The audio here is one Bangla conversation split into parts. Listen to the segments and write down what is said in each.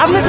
আপনি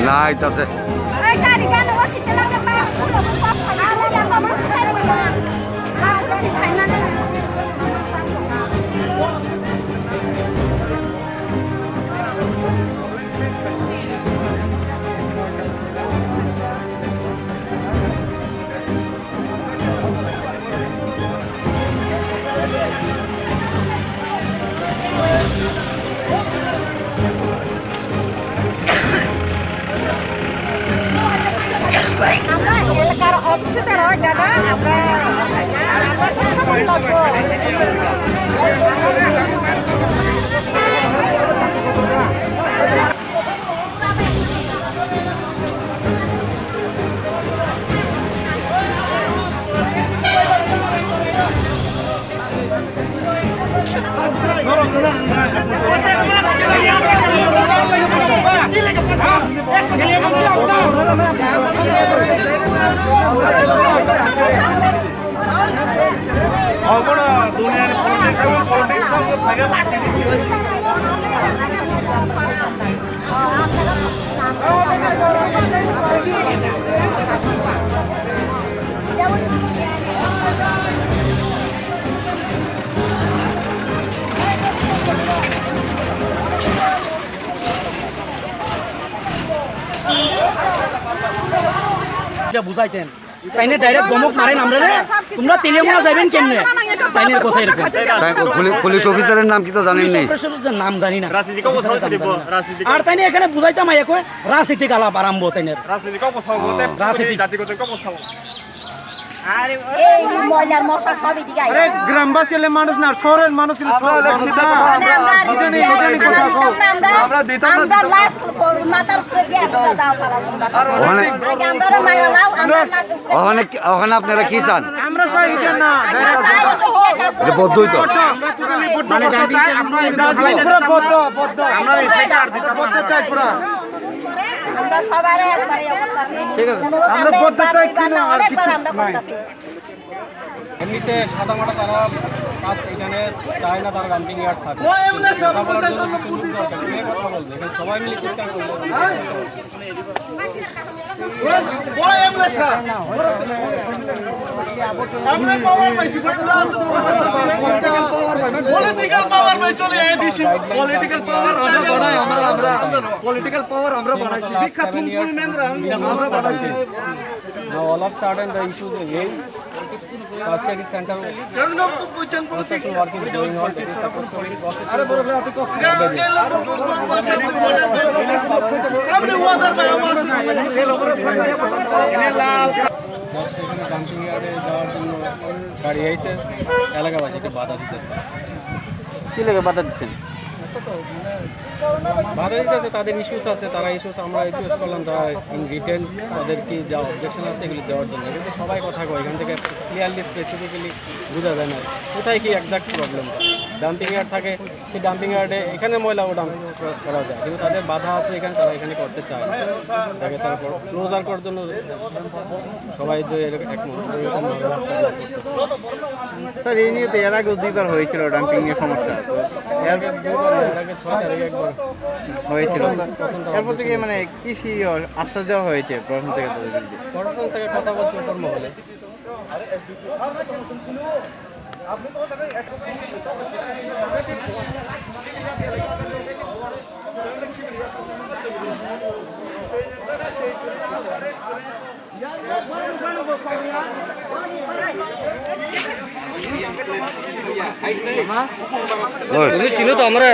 না আইতাছে এলাকার অফিসে হয় দাদা আমরা বুঝাইতেন তাইনে ডাইরেক্ট দমক মারেন আমরা রে তোমরা তেলেমুনা যাবেন কেমনে তাইনের কথা এরকম পুলিশ অফিসারের নাম কি তো জানেন নি অফিসারের নাম জানি না আর তাইনে এখানে বুঝাইতাম আই কয় রাজনীতিক আলাপ আরম্ভ তাইনের রাজনীতি গ্রামবাসী মানুষ না শহরের মানুষ ওখানে আপনারা কি চান আমরা চাই না বদ্ধই তো মানে চাই পুরা আমরা সবার একবারে ঠিক আছে আমরা বলতে চাই কিনা অনেকবার আমরা বলতাছি এমনিতে সাদামাটা তারা কাজ এখানে চায় না, তারা ডাম্পিং ইয়ার্ড থাকে কথা বলার জন্য কিছু লোক দরকার, কে কথা বলবে এখানে সবাই মিলে চিৎকার করবে। Now all of a sudden the issues are raised. Tertiary center construction work is going on. That is supposed to be dumping ইয়ার্ডে যাওয়ার জন্য গাড়ি আইছে, এলাকাবাসীকে বাধা দিতেছে। কি লাগে বাধা দিচ্ছেন? বাধা দিতেছে, তাদের ইস্যুস আছে, তারা ইস্যুস আমরা রিকোয়েস্ট করলাম তারা ইন রিটেন তাদের কি যা অবজেকশন আছে এগুলি দেওয়ার জন্য, কিন্তু সবাই কথা কয় এখান থেকে ক্লিয়ারলি স্পেসিফিক্যালি বোঝা যায় না কোথায় কি একজাক্ট প্রবলেম। ডাম্পিং ইয়ার্ড থাকে, সেই ডাম্পিং ইয়ার্ডে এখানে ময়লাও ডাম্প করা যায়, কিন্তু তাদের বাধা আছে এখানে, তারা এখানে করতে চায় না, তাকে তারপর ক্লোজার করার জন্য সবাই যে একমত এরকম স্যার এই নিয়ে তো এর আগেও দুইবার হয়েছিল ডাম্পিং এর সমস্যা, এর আগে 6 তারিখে একবার হয়েছিল। এরপর থেকে মানে কৃষি আশ্বাস দেওয়া হয়েছে প্রশাসন থেকে, প্রশাসন থেকে কথা বলছে উপর মহলে, ওই চিনো তো আমরা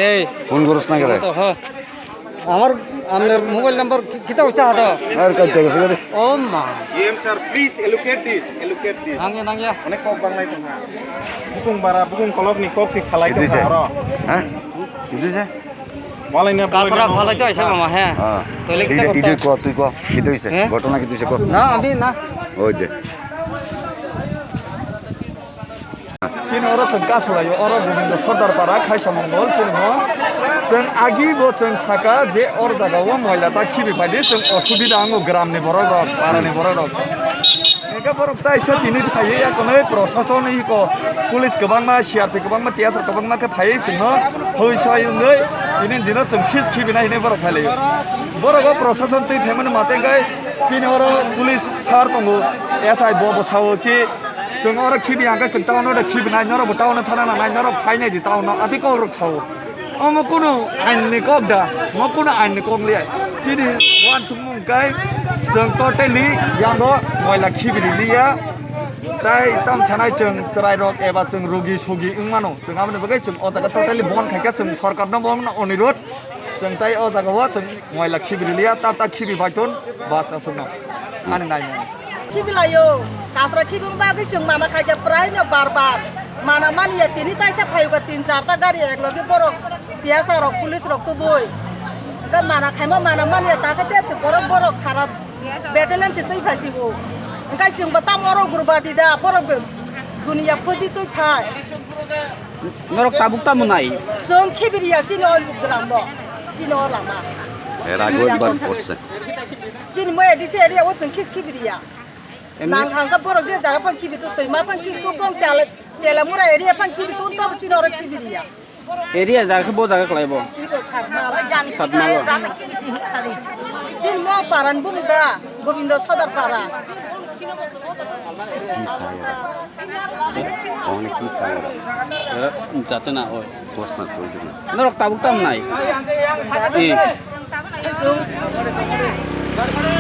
এই ফোন করছ না করে তো হ্যাঁ আমার আপনার মোবাইল নাম্বার কিতা হচ্ছে হাটা আর কাইতে গেছে রে ও মা ইএম স্যার প্লিজ এলোকেট দিস নাঙ্গে নাঙ্গে অনেক কক বাংলাই তো না বুকুং বারা বুকুং কলক নি কক সি সালাই তো দিছে। আর হ্যাঁ কি দিছে মালাই না কাছরা ভালো তো আছে মামা হ্যাঁ হ্যাঁ তাহলে কিতা কি করতাম? কো তুই কো কি হইছে হ্যাঁ? ঘটনা কি হইছে কো না আমি না ওই দে चीन और गासलायो और गोविंद सरदार पारा खायसा मंगल जों आगिबो जों साका जे और जागाव महिला ता खिबि फायदि जों असुबिदा आंगो ग्रामनि बर रक पारानि बर रक एका बरक ता इसे दिनै थायो याकने प्रशासन इको पुलिस गोबांमा सीआरपि गोबांमा टीएसआर गोबांमा के थायो जोंनो होइसायनै दिनै दिनो जों खिबि नायनै बरक फायलायो बरक प्रशासन तै थेमन मातेगाय चीन और पुलिस सार दंगो एसआई बसावो कि जों और खिबि आंगा जों टाउन खिबि नाय नर टाउन थाना नाय नर फायनाय दि टाउन आदि को रक साव अम कुनो आइननि कक दा म कुनो आइननि कक लिया चिनि वान सुमुं गाय जों टोटली यांगो मैला खिबि लिया ताय ताम छानाय जों सराय रक एबा जों रोगि सोगि इंमानो जों आमने बगै जों अजागा टोटली बन खायका जों सरकारनो बन अनुरोध जों ताय अजागावा जों मैला खिबि लिया ता खिबि बायतन बास असनो आनि नाय खिबिलायो कासरा खिबिं बागै जों माना खायगा प्रायनो बार माना मानिया तिनि ताइसा फायोगा 3-4 ता गाड़ी एक लगे बरक टीएसआर रक पुलिस रक तो बय दा माना खायमा माना मानिया ताका देबसे बरक सारा बेटेलियन से तै फासिगो ओंखाय जों बता मरो गुरबा दिदा बरक दुनिया फजि तै फाय नरक ताबुकता मुनाई जों खिबिरिया चिनो ग्राम चिनो लामा এর আগে একবার পড়ছে चिन मय दिसे एरिया वो जों खिबिरिया nang hang ka borok je jaga pan kibi tu toima pan kibi tu bong tela mura area pan kibi tu to sin ora kibiria area জায়গা বো জায়গা কলাইব iko sarmal সাতমালো chin mo paran bum da gobindo sodar para কি সাইরা অনেক কি সাইরা যাতে না ওই প্রশ্ন কই দিনা নরক তাবুকতা মুনাই এ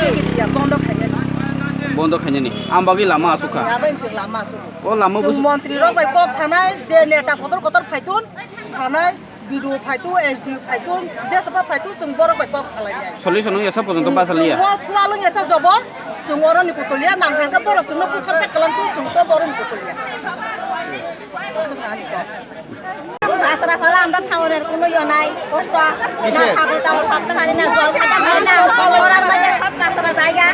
kibiria bondo khanya বন্ধ খাইনি আমবাগি Lama আসুকা ya ben sing lama su ও লামা sung মন্ত্রী ro bai kok sanai je neta kotor phaitun sanai bidu phaitu sd phaitun je sapa phaitu sung borok bai kok salai nyai solution এসব পর্যন্ত Basalia semua sualu nya cha jobor sung oro ni putulia nang hang ka borok sung putar pe kalam tu sung to borok ni putulia sung ani ko রাস্তা ফলে আমরা খাওয়ানোর কোনো ইয়ে নাই কষ্ট না ছাগল টাগল খাতে পারি না জল খাইতে পারি না খবরের মাঝে সব কাঁচরা জায়গা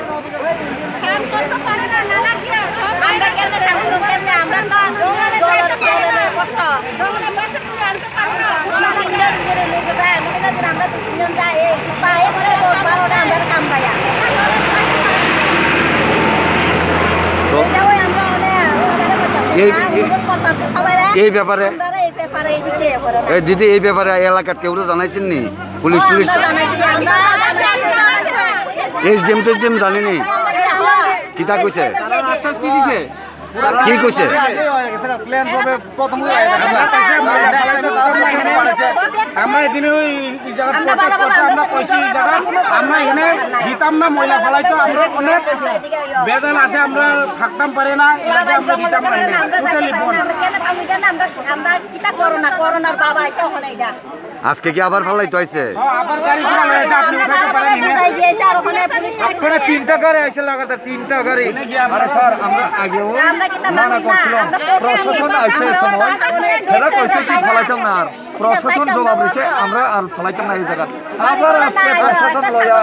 আমরা কেমনে শান্ত কেমনে আমরা তো জলের কষ্ট আমরা তিনজন যাই পায়ে পরে 10-12টা আমরা কাম পাইয়া এই ব্যাপারে এই দিদি এই ব্যাপারে এলাকার কেউ জানাইছেন নি পুলিশ এসডিএম জানেনি কিতা কইছে কি দিছে কি কইছে আমরা এদিনে ওই জায়গা আমরা কইছি জায়গা আমরা এখানে দিতাম না ময়লা ফলাইতো আমরা অনেক বেদন আছে আমরা থাকতাম পারে না এলাকা আমরা দিতাম না টোটালি বন্ধ আমরা কিটা করোনার বাবা আইছে ওখানে এটা আজকে কি আবার ফালাইতে হইছে আবার গাড়ি ঘোড়া লয়েছে আপনি উঠাইতে পারেন আপনারা 3টা গাড়ি আইছে লাগাতার 3টা গাড়ি আরে স্যার আমরা আগেও আমরা কিটা মানি না আমরা প্রশাসন আইছে সময় খেলা কইছে কি ফালাইতাম না আর প্রশাসন জবাব দিছে আমরা আর ফালাইতাম না এই জায়গা আবার আজকে প্রশাসন লয়া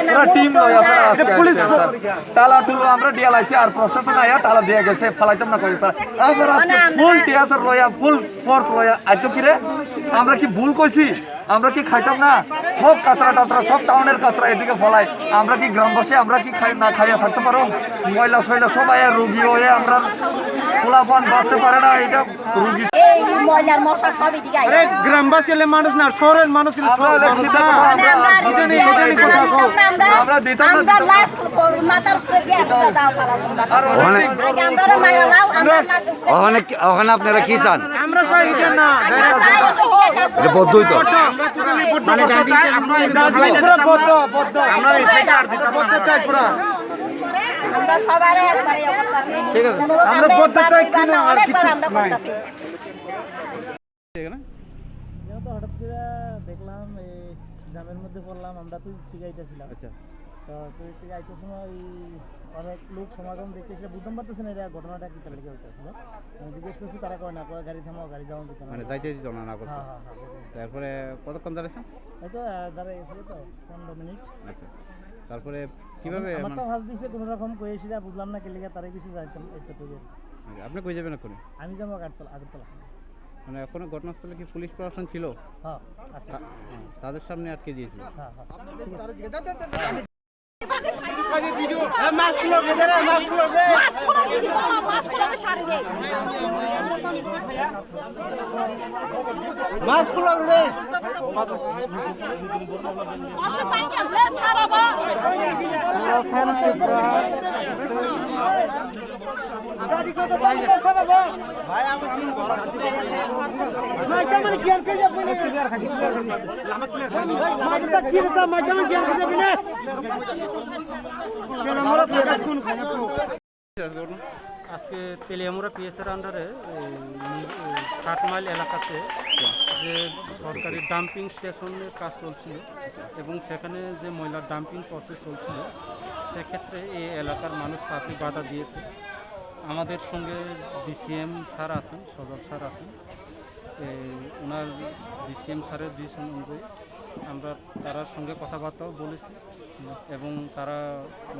পুরো টিম লয়া স্যার আজকে পুলিশ তালা টুলো আমরা ডিয়া লাইছে আর প্রশাসন আয়া তালা দিয়ে গেছে ফালাইতাম না কই স্যার আবার আজকে ফুল টিয়াসর লয়া ফুল ফোর্স লয়া আইতো কি রে আমরা কি ভুল কইছি আমরা কি খাইতাম না? সব কাঁচরা টাচরা সব টাউনের কাঁচরা এদিকে ফলাই, আমরা কি গ্রামবাসী আমরা কি না খাইয়া থাকতে পারো? ময়লা সয়লা সবাই রুগী হয়ে আমরা পোলাপান বাঁচতে পারে না, এটা রুগী। এই ময়লার মশা সব এদিকে আইছে। গ্রামবাসী হলে মানুষ না, শহরের মানুষ হলে আমরা হলে সিধা আমরা দিতাম না, আমরা লাশ মাথার উপরে দিয়ে একটা দাও পালা তোমরা। ওখানে- আগে আমরা মাইরা লাও, আমরা ওখানে আপনারা কি চান? আমরা চাই এটা না, যে বদ্ধই তো মানে পুরো বদ্ধ বদ্ধ আমরা এই সাইডে আর দিতে বদ্ধ চাই পুরো। আমরা সবারে একবারে করতেছি। ঠিক আছে, আমরা বদ্ধ চাই কিনা আর অনেকবার কিছু আমরা নাই। করতেছি। তো হঠাৎ করে দেখলাম এই জামের মধ্যে পড়লাম, আমরা তো থেকে আইতেছিলাম। আচ্ছা তো তুই থেকে আইতের সময় অনেক লোক সমাগম দেখতে এসে বুঝতে পারতেছে না এটা ঘটনাটা কি তালিকা হইতেছিল। আমি জিজ্ঞেস করছি, তারা কয় না, কয় গাড়ি থামাও, গাড়ি যাওয়া যেত না। মানে যাইতে দিত না করতে। হ্যাঁ হ্যাঁ হ্যাঁ, তারপরে কতক্ষণ দাঁড়াইছেন? এই তো দাঁড়াই গেছিল তো 15 মিনিট। আচ্ছা তারপরে কিভাবে আমার মানে তো ভাস দিছে কোনো রকম কয়েছিলা, বুঝলাম না কেলিগা তারাই কিছু যাইতাম এইটুকু। আপনি কই যাবেন এখন? আমি যাবো আগরতলা। মানে এখন ঘটনাস্থলে কি পুলিশ প্রশাসন ছিল? হ্যাঁ আছে। তাদের সামনে আটকে দিয়েছিল? হ্যাঁ হ্যাঁ আজকে তেলিয়ামুড়া পিএসের আন্ডারে 60 মাইল এলাকাতে যে সরকারি ডাম্পিং স্টেশনের কাজ চলছিল এবং সেখানে যে ময়লার ডাম্পিং প্রসেস চলছিল, সেক্ষেত্রে এই এলাকার মানুষ তাকে বাধা দিয়েছে। আমাদের সঙ্গে ডিসিএম স্যার আছেন, সজল স্যার আছেন। ওনার ডিসিএম স্যারের ডিসিশন অনুযায়ী আমরা তার সঙ্গে কথাবার্তাও বলেছি এবং তারা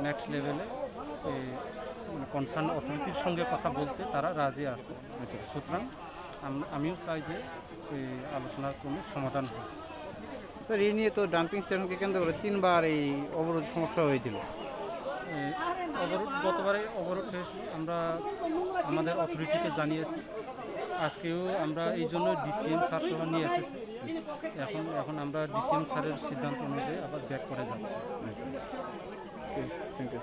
নেক্সট লেভেলে কনসার্ন অথরিটির সঙ্গে কথা বলতে তারা রাজি আছে। সুতরাং আমিও চাই যে আলোচনার ক্রমে সমাধান হয়। স্যার এই নিয়ে তো ডাম্পিং স্টেশনকে কেন্দ্র করে 3 বার এই অবরোধ সমস্যা হয়েছিল। অবরোধ গতবারে অবরোধ হয়েছিল, আমরা আমাদের অথরিটিকে জানিয়েছি। আজকেও আমরা এই জন্য ডিসিএম স্যার সহ নিয়ে এসেছি। এখন আমরা ডিসিএম স্যারের সিদ্ধান্ত অনুযায়ী আবার ব্যাক করে যাচ্ছি। Thank you.